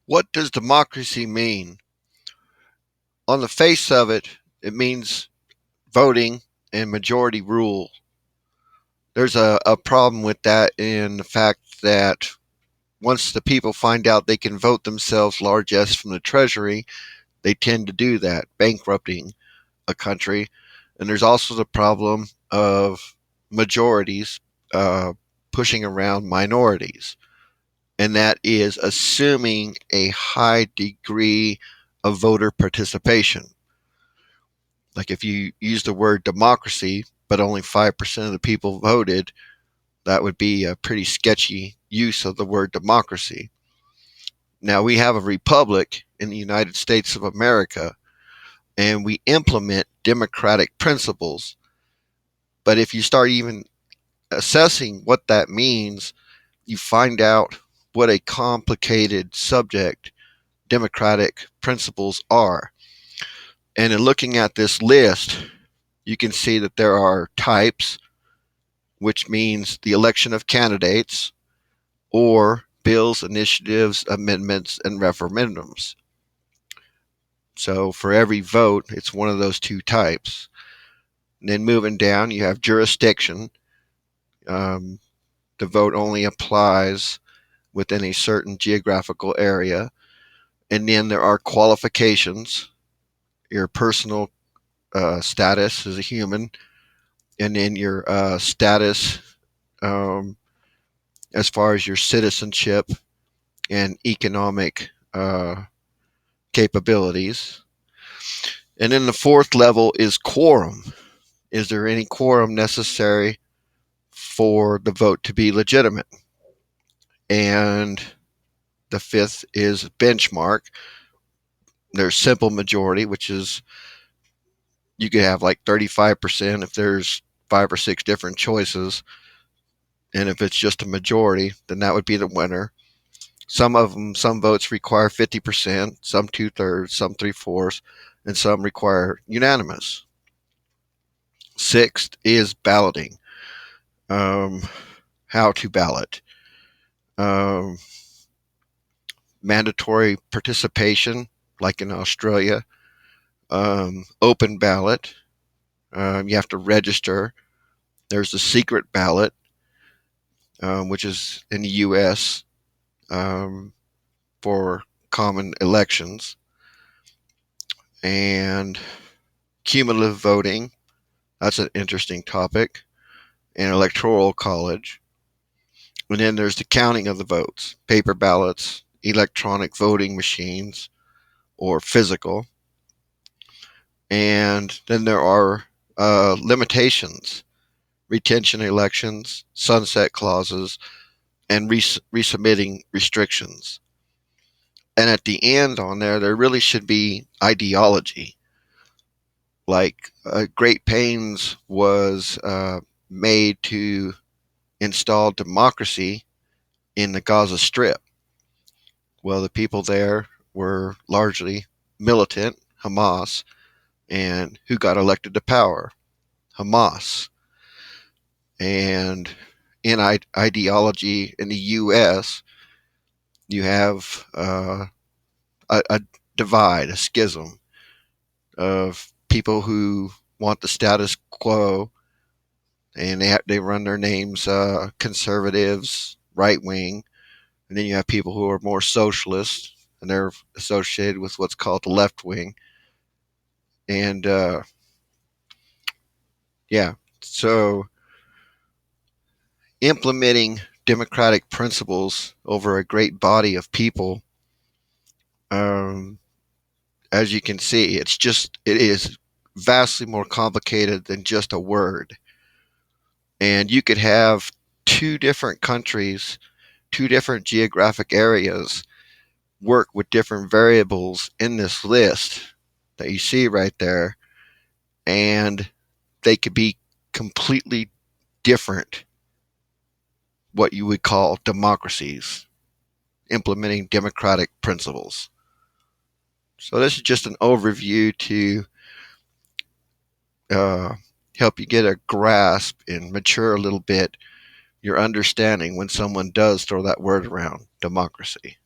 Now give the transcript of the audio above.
What does democracy mean? On the face of it, it means voting and majority rule. There's a problem with that in the fact that once the people find out they can vote themselves largesse from the treasury, they tend to do that, bankrupting a country. And there's also the problem of majorities uh, pushing around minorities. And that is assuming a high degree of voter participation. Like if you use the word democracy, but only 5% of the people voted, that would be a pretty sketchy use of the word democracy. Now, we have a republic in the United States of America, and we implement democratic principles. But if you start even assessing what that means, you find out what a complicated subject democratic principles are. And in looking at this list, you can see that there are types, which means the election of candidates, or bills, initiatives, amendments, and referendums. So for every vote, it's one of those two types. And then moving down, you have jurisdiction. Um, the vote only applies within a certain geographical area. And then there are qualifications, your personal status as a human, and then your status um, as far as your citizenship and economic capabilities. And then the fourth level is quorum. Is there any quorum necessary for the vote to be legitimate? And the fifth is benchmark. There's simple majority, which is you could have like 35% if there's 5 or 6 different choices. And if it's just a majority, then that would be the winner. Some votes require 50%, some 2/3, some 3/4, and some require unanimous. Sixth is balloting. Um, how to ballot. Um, mandatory participation, like in Australia. Open ballot. You have to register. There's the secret ballot, which is in the U.S. For common elections. And cumulative voting. That's an interesting topic. And electoral college. And then there's the counting of the votes, paper ballots, electronic voting machines, or physical. And then there are limitations, retention elections, sunset clauses, and resubmitting restrictions. And at the end on there really should be ideology. Like Great Pains was made to install democracy in the Gaza Strip. Well, the people there were largely militant, Hamas, and who got elected to power? Hamas. And in ideology in the U.S., you have a divide, a schism of people who want the status quo, and they run their names conservatives, right wing, and then you have people who are more socialist, and they're associated with what's called the left wing. And yeah, so implementing democratic principles over a great body of people, um, as you can see, it is vastly more complicated than just a word. And you could have two different countries, two different geographic areas work with different variables in this list that you see right there, and they could be completely different, what you would call democracies, implementing democratic principles. So, this is just an overview to uh, help you get a grasp and mature a little bit your understanding when someone does throw that word around, democracy.